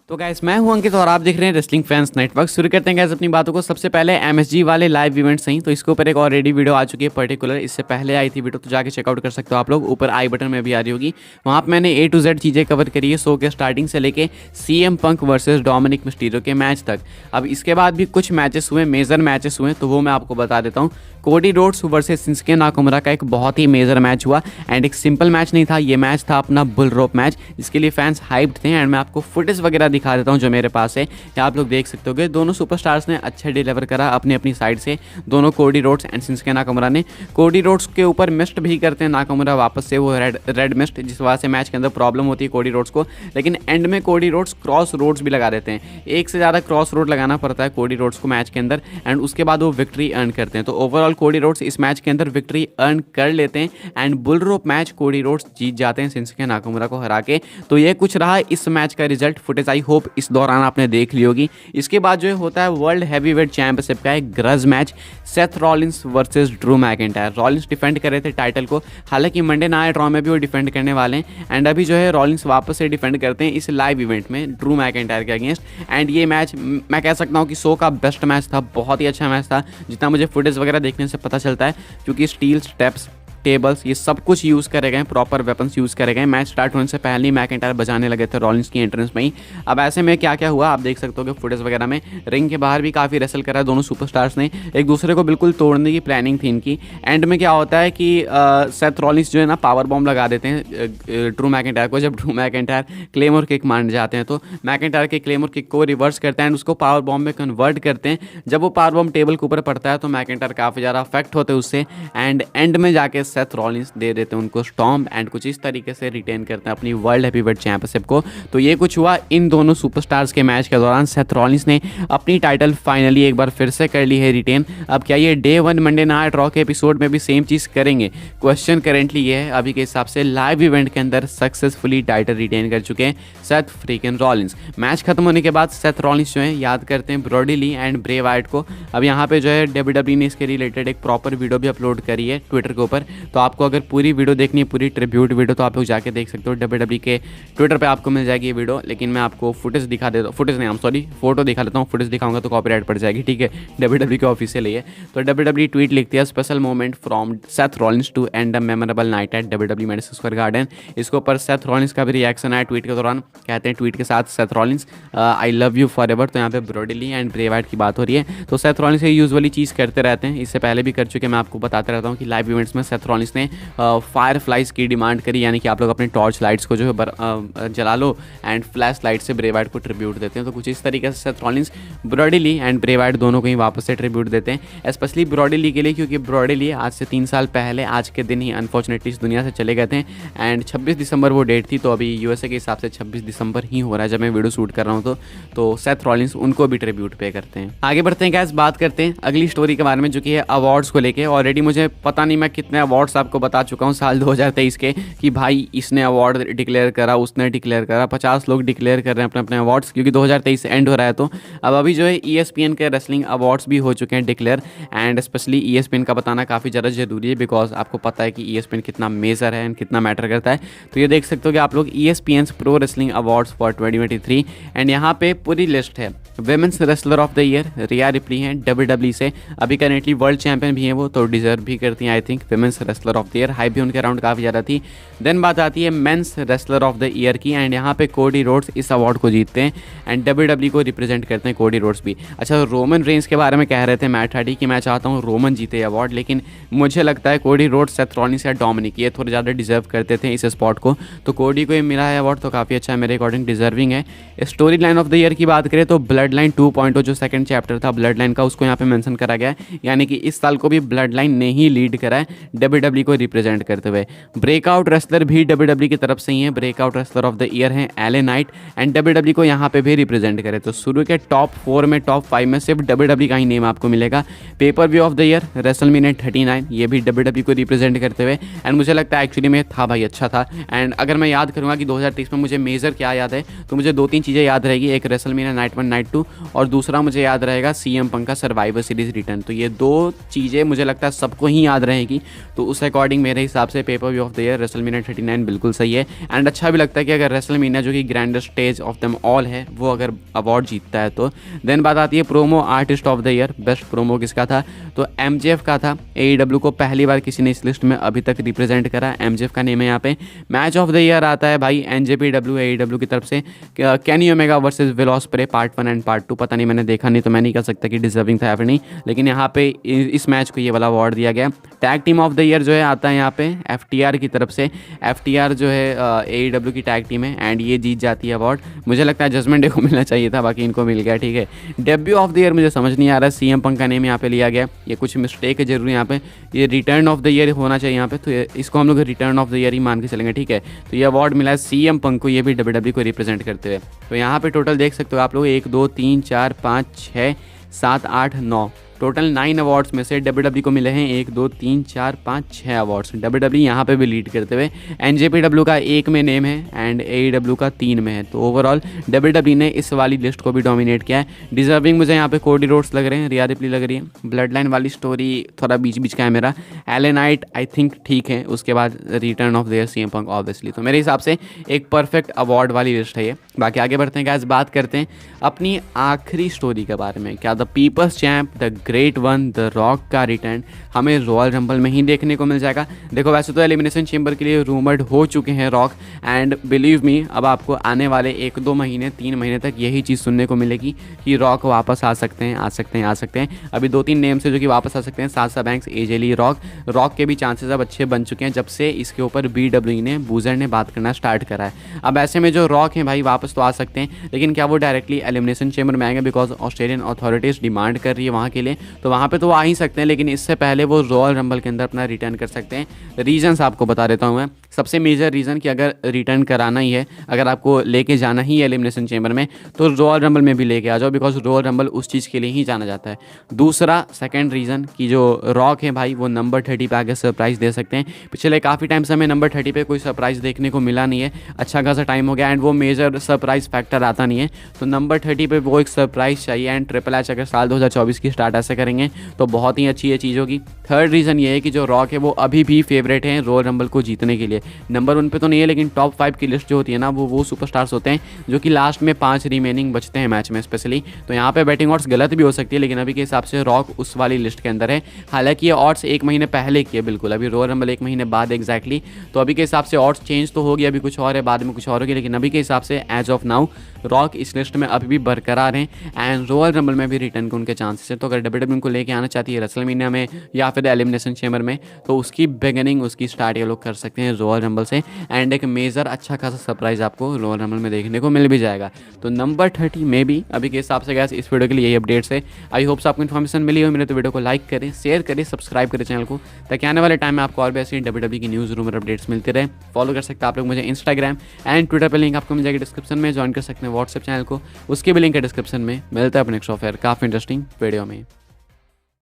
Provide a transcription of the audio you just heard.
तो गाइस मैं हूं अंकित और आप देख रहे हैं रेसलिंग फैंस नेटवर्क। शुरू करते हैं गाइस अपनी बातों को। सबसे पहले एमएसजी वाले लाइव इवेंट्स हैं, तो इसके ऊपर एक ऑलरेडी वीडियो आ चुकी है पर्टिकुलर, इससे पहले आई थी वीडियो, तो जाके चेकआउट कर सकते हो आप लोग। ऊपर आई बटन में भी आ रही होगी, वहाँ पर मैंने A to Z चीज़ें कवर करी है, शो के स्टार्टिंग से लेके CM पंक वर्सेस डोमिनिक मिस्टीरियो के मैच तक। अब इसके बाद भी कुछ मैचेस हुए, मेजर मैचेस हुए, तो वो मैं आपको बता देता हूँ। Cody Rhodes versus Shinsuke Nakamura का एक बहुत ही मेजर मैच हुआ एंड एक सिंपल मैच नहीं था, ये मैच था अपना बुल रोप मैच, जिसके लिए फैंस हाइप्ड थे। एंड मैं आपको फुटेज वगैरह दिखा देता हूँ जो मेरे पास है, यहाँ आप लोग देख सकते होगे। दोनों सुपरस्टार्स ने अच्छा डिलीवर करा अपनी अपनी साइड से, दोनों Cody Rhodes and Shinsuke Nakamura ने। कोडी रोड्स के ऊपर मिस्ट भी करते हैं नाकामुरा वापस से, वो रेड मिस्ट, जिस वजह से मैच के अंदर प्रॉब्लम होती है कोडी रोड्स को। लेकिन एंड में कोडी रोड्स क्रॉस रोड्स भी लगा देते हैं, एक से ज़्यादा क्रॉस रोड लगाना पड़ता है कोडी रोड्स को मैच के अंदर, एंड उसके बाद वो विक्ट्री अर्न करते हैं। तो ओवरऑल कोडी रोड्स इस मैच के अंदर विक्ट्री अर्न कर लेते हैं and bull rope match Cody Rhodes जीत जाते हैं शिंसुके नाकामुरा को हरा के। तो ये कुछ रहा इस मैच का रिजल्ट। फुटेज आई होप इस दौरान आपने देख ली होगी। इसके बाद जो होता है वर्ल्ड हैवीवेट चैंपियनशिप का एक grudge match, Seth Rollins versus Drew McIntyre. Rollins defend कर रहे थे टाइटल को, हालांकि मंडे नाइट रॉ में भी वो डिफेंड करने वाले हैं एंड अभी जो है रॉलिंस वापस से डिफेंड करते हैं इस लाइव इवेंट में ड्रू मैकिंटायर के अगेंस्ट। एंड ये मैच मैं कह सकता हूँ कि शो का बेस्ट मैच था, बहुत ही अच्छा मैच था जितना मुझे फुटेज वगैरह देखने से पता चलता है, क्योंकि स्टील स्टेप्स, टेबल्स, ये सब कुछ यूज़ करे गए, प्रॉपर वेपन्स यूज़ करे गए। मैच स्टार्ट होने से पहले ही मैकिंटायर बजाने लगे थे रॉलिंस की एंट्रेंस में ही। अब ऐसे में क्या क्या हुआ आप देख सकते हो कि फुटेज वगैरह में रिंग के बाहर भी काफ़ी रेसल करा दोनों सुपरस्टार्स ने, एक दूसरे को बिल्कुल तोड़ने की प्लानिंग थी इनकी। एंड में क्या होता है कि सेथ रॉलिंस जो है ना पावर बॉम्ब लगा देते हैं ड्रू मैकिंटायर को। जब ड्रू मैकिंटायर क्लेमोर किक मान जाते हैं तो मैकिंटायर के क्लेमोर किक को रिवर्स करते हैं एंड उसको पावर बॉम्ब में कन्वर्ट करते हैं। जब वो पावर बॉम्ब टेबल के ऊपर पड़ता है तो मैकिंटायर काफ़ी ज़्यादा अफेक्ट होते हैं उससे, एंड एंड में जाके सेथ रॉलिंस दे देते हैं उनको स्टॉम्प एंड कुछ इस तरीके से रिटेन करते हैं अपनी वर्ल्ड हैवीवेट चैंपियनशिप को। तो ये कुछ हुआ इन दोनों सुपरस्टार्स के मैच के दौरान। सेथ रॉलिंस ने अपनी टाइटल फाइनली एक बार फिर से कर ली है रिटेन। अब क्या ये डे 1 मंडे नाइट रॉ के एपिसोड में भी सेम चीज़ करेंगे? क्वेश्चन करेंटली ये है। अभी के हिसाब से लाइव इवेंट के अंदर सक्सेसफुली टाइटल रिटेन कर चुके हैं सेथ फ्रीकन रॉलिंस। मैच खत्म होने के बाद सेथ रॉलिंस जो है याद करते हैं Brody Lee and Bray Wyatt को। अब यहाँ पे जो है WWE ने इसके रिलेटेड एक प्रॉपर वीडियो भी अपलोड करी है ट्विटर के ऊपर, तो आपको अगर पूरी वीडियो देखनी है, पूरी ट्रिब्यूट वीडियो, तो आप लोग जाके देख सकते हो। WWE के ट्विटर पे आपको मिल जाएगी ये वीडियो। लेकिन मैं आपको फुटेज दिखा देता हूँ, फुटेज नहीं, सॉरी फोटो दिखा देता हूँ। फुटेज दिखाऊंगा तो कॉपीराइट पड़ जाएगी, ठीक है। WWE के ऑफिशियल है। तो WWE ट्वीट लिखती है special moment from Seth Rollins to end a memorable night at WWE Madison Square Garden. इसके ऊपर सेथ रॉलिंस का भी रिएक्शन आया ट्वीट के दौरान, कहते हैं ट्वीट के साथ Seth Rollins I love you forever. तो यहाँ पे Brody Lee and Bray Wyatt की बात हो रही है। तो सेथ रॉलिंस ये यूजुअली चीज़ करते रहते हैं, इससे पहले भी कर चुके, मैं आपको बताते रहता हूँ कि लाइव इवेंट्स में सेथ रॉलिंस ने फायर फ्लाइज की डिमांड करी, यानी कि आप लोग अपने टॉर्च लाइट्स को जो है जला लो एंड फ्लैश लाइट से ब्रे वाइट को ट्रिब्यूट देते हैं। तो कुछ इस तरीके से Seth Rollins Brody Lee and Bray Wyatt दोनों को ही वापस से ट्रिब्यूट देते हैं, स्पेशली ब्रॉडी ली के लिए, क्योंकि ब्रॉडी ली आज से 3 साल पहले आज के दिन ही अनफॉर्चुनेटली इस दुनिया से चले गए थे एंड 26 दिसंबर वो डेट थी। तो अभी यूएसए के हिसाब से 26 दिसंबर ही हो रहा है जब मैं वीडियो शूट कर रहा हूँ। तो सेथ रॉलिंस उनको भी ट्रिब्यूट पे करते हैं। आगे बढ़ते हैं गैस, बात करते हैं अगली स्टोरी के बारे में जो कि है अवार्ड्स को लेके। ऑलरेडी मुझे पता नहीं मैं कितने अवार्ड्स आपको बता चुका हूँ साल 2023 के, कि भाई इसने अवार्ड डिक्लेयर करा, उसने डिक्लेयर करा, 50 लोग डिक्लेयर कर रहे हैं अपने अपने अवार्ड्स, क्योंकि 2023 से एंड हो रहा है। तो अब अभी जो है ESPN के रेसलिंग अवार्ड्स भी हो चुके हैं डिक्लेयर, एंड स्पेशली ESPN का बताना काफ़ी ज़्यादा जरूरी है, बिकॉज आपको पता है कि ESPN कितना मेजर है एंड कितना मैटर करता है। तो ये देख सकते हो कि आप लोग ESPN pro wrestling awards for 2023, and यहाँ पे पूरी लिस्ट है। Women's wrestler of the year Riya replay हैं WWE से, अभी करेंटली वर्ल्ड चैंपियन भी हैं वो, तो डिजर्व भी करती हैं I think women's wrestler of the year. Hype भी उनके अराउंड काफ़ी ज़्यादा थी। देन बात आती है men's wrestler of the year की, एंड यहाँ पे कोडी रोड्स इस अवार्ड को जीतते हैं एंड WWE को रिप्रेजेंट करते हैं कोडी रोड्स भी। अच्छा, रोमन रेंस के बारे में कह रहे थे मैट हार्डी कि मैं चाहता हूँ रोमन जीते अवार्ड, लेकिन मुझे लगता है कोडी रोड्स, सेथ रॉलिंस या डोमिनिक ये थोड़े ज़्यादा डिजर्व करते थे इस स्पॉट को। तो कोडी को ये मिला है अवार्ड, तो काफ़ी अच्छा है, मेरे अकॉर्डिंग डिजर्विंग है। Story line of the year की बात करें तो ब्लड लाइन 2.0 जो सेकंड चैप्टर था ब्लड लाइन का, उसको यहाँ पे मेंशन करा गया है, यानी कि इस साल को भी ब्लड लाइन ने ही लीड करा है WWE को रिप्रेजेंट करते हुए। ब्रेकआउट रेसलर भी WWE की तरफ से ही है, breakout wrestler of the year हैं एले नाइट एंड WWE को यहाँ पे भी रिप्रेजेंट करे। तो शुरू के टॉप 4 में, टॉप 5 में सिर्फ WWE का ही नेम आपको मिलेगा। Pay per view of the year WrestleMania 39, ये भी WWE को रिप्रेजेंट करते हुए, एंड मुझे लगता है एक्चुअली में था भाई, अच्छा था। एंड अगर मैं याद करूँगा कि 2023 में मुझे मेजर क्या याद है, तो मुझे 2-3 चीज़ें याद रहेगी, एक रेसलमेनिया नाइट 1 नाइट 2, और दूसरा मुझे याद रहेगा CM पंक का सर्वाइवर सीरीज रिटर्न। तो ये 2 चीज़ें मुझे लगता है सबको ही याद रहेगी, तो उस अकॉर्डिंग मेरे हिसाब से pay per view of the year WrestleMania 39 बिल्कुल सही है। एंड अच्छा भी लगता है कि अगर रेसलमेनिया जो कि grandest stage of them all है वो अगर अवार्ड जीतता है तो। देन बात आती है promo artist of the year. Best promo किसका था? तो MJF का था। AEW को पहली बार किसी ने इस लिस्ट में अभी तक रिप्रेजेंट करा, MJF का नेम है यहाँ पे। मैच ऑफ द ईयर आता है भाई NJPW AEW की तरफ से Kenny Omega versus will osprey part 1 and part 2। पता नहीं, मैंने देखा नहीं तो मैं नहीं कह सकता कि डिजर्विंग था या फिर नहीं, लेकिन यहाँ पे इस मैच को ये वाला अवार्ड दिया गया। Tag team of the year जो है आता है यहाँ पे FTR की तरफ से। FTR जो है AEW की टैग टीम है एंड ये जीत जाती है अवार्ड। मुझे लगता है जजमेंट डे को मिलना चाहिए था, बाकी इनको मिल गया, ठीक है। डेब्यू ऑफ द ईयर मुझे समझ नहीं आ रहा है, CM पंक का नेम यहाँ पे लिया गया, ये कुछ मिस्टेक है जरूर यहाँ पे। ये रिटर्न ऑफ द ईयर होना चाहिए यहाँ पे, तो इसको हम लोग रिटर्न ऑफ द ईयर ही मान के चलेंगे, ठीक है। तो ये अवार्ड मिला है CM पंक को, ये भी WWE को रिप्रेजेंट करते हुए। तो यहाँ पे टोटल देख सकते हो आप लोग 1 2 3 4 5 6 7 8 9 टोटल 9 अवार्ड्स में से WWE को मिले हैं 1 2 3 4 5 6 अवार्ड्स। WWE यहाँ पे भी लीड करते हुए। NJPW का 1 में नेम है एंड AEW का 3 में है। तो ओवरऑल WWE ने इस वाली लिस्ट को भी डोमिनेट किया है। डिजर्विंग मुझे यहाँ पे कोडी रोड्स लग रहे हैं, रिया रिप्ली लग रही है। ब्लड लाइन वाली स्टोरी थोड़ा बीच बीच का है मेरा। LA नाइट आई थिंक ठीक है। उसके बाद return of the year CM punk obviously. तो मेरे हिसाब से एक परफेक्ट अवार्ड वाली लिस्ट है ये। बाकी आगे बढ़ते हैं गाइस, बात करते हैं अपनी आखिरी स्टोरी के बारे में। क्या the people's champ the great one the rock का रिटर्न हमें रॉयल रंबल में ही देखने को मिल जाएगा? देखो वैसे तो एलिमिनेशन चेंबर के लिए रूमर्ड हो चुके हैं रॉक, एंड बिलीव मी अब आपको आने वाले 1-2 महीने 3 महीने तक यही चीज़ सुनने को मिलेगी कि रॉक वापस आ सकते हैं। अभी 2-3 नेम से जो कि वापस आ सकते हैं, सासा बैंक्स, AJ ली, रॉक के भी चांसेस अब अच्छे बन चुके हैं जब से इसके ऊपर WWE ने बूजर ने बात करना स्टार्ट करा है। अब ऐसे में जो रॉक हैं भाई वापस तो आ सकते हैं, लेकिन क्या वो डायरेक्टली एलिमिनेशन चेंबर में आएंगे? बिकॉज ऑस्ट्रेलियन अथॉरिटीज़ डिमांड कर रही है वहाँ के लिए, तो वहाँ पे तो वो आ ही सकते हैं, लेकिन इससे पहले वो रॉयल रंबल के अंदर अपना रिटर्न कर सकते हैं। रीजंस आपको बता देता हूँ मैं। सबसे मेजर रीज़न कि अगर रिटर्न कराना ही है, अगर आपको लेके जाना ही है एलिमिनेशन चेंबर में, तो रॉयल रंबल में भी लेके आ जाओ, बिकॉज रॉयल रंबल उस चीज़ के लिए ही जाना जाता है। दूसरा सेकंड रीज़न कि जो रॉक है भाई वो नंबर 30 पे आगे सरप्राइज़ दे सकते हैं। पिछले काफ़ी टाइम से हमें नंबर 30 पे कोई सरप्राइज़ देखने को मिला नहीं है, अच्छा खासा टाइम हो गया, एंड वो मेजर सरप्राइज़ फैक्टर आता नहीं है। तो नंबर 30 पे वो एक सरप्राइज़ चाहिए, एंड ट्रिपल एच अगर साल 2024 की स्टार्ट ऐसे करेंगे तो बहुत ही अच्छी ये चीज़ होगी। थर्ड रीज़न ये है कि जो रॉक है वो अभी भी फेवरेट हैं रॉयल रंबल को जीतने के लिए। नंबर 1 पे तो नहीं है, लेकिन टॉप 5 की लिस्ट जो होती है ना, वो सुपरस्टार्स होते हैं जो कि लास्ट में 5 रिमेनिंग बचते हैं मैच में स्पेशली। तो यहाँ पे बैटिंग ऑड्स गलत भी हो सकती है, लेकिन अभी के हिसाब से रॉक उस वाली लिस्ट के अंदर है। हालांकि ये ऑड्स 1 महीने पहले की है बिल्कुल, अभी रॉयल रंबल 1 महीने बाद एग्जैक्टली, तो अभी के हिसाब से ऑड्स चेंज तो होगी, अभी कुछ और है, बाद में कुछ और होगी, लेकिन अभी के हिसाब से एज ऑफ नाउ रॉक इस लिस्ट में अभी भी बरकरार हैं एंड रॉयल रंबल में भी रिटर्न के उनके चांसेस है। तो अगर WWE उनको लेके आना चाहती है रेसलमेनिया में या फिर एलिमिनेशन चेंबर में, तो उसकी बिगिनिंग, उसकी स्टार्ट ये लोग कर सकते हैं रॉयल रंबल से, एंड एक मेजर अच्छा खासा सरप्राइज आपको रॉयल रंबल में देखने को मिल भी जाएगा। तो नंबर 30 में भी अभी के हिसाब से गैस इस वीडियो के लिए यही अपडेट्स है। आई होप्स आपको इन्फॉर्मेशन मिली हो। मेरे तो वीडियो को लाइक करें, शेयर करें, सब्सक्राइब करें चैनल को, ताकि आने वाले टाइम में आपको और भी ऐसी WWE की न्यूज़ रूमर अपडेट्स मिलते रहे। फॉलो कर सकते हैं आप लोग मुझे इंस्टाग्राम एंड ट्विटर पर, लिंक आपको मिल जाएगी डिस्क्रिप्शन में। ज्वाइन कर सकते हैं व्हाट्सएप चैनल को, उसके भी लिंक है डिस्क्रिप्शन में। मिलता है अपने नेक्स्ट ऑफर काफ़ी इंटरेस्टिंग वीडियो में।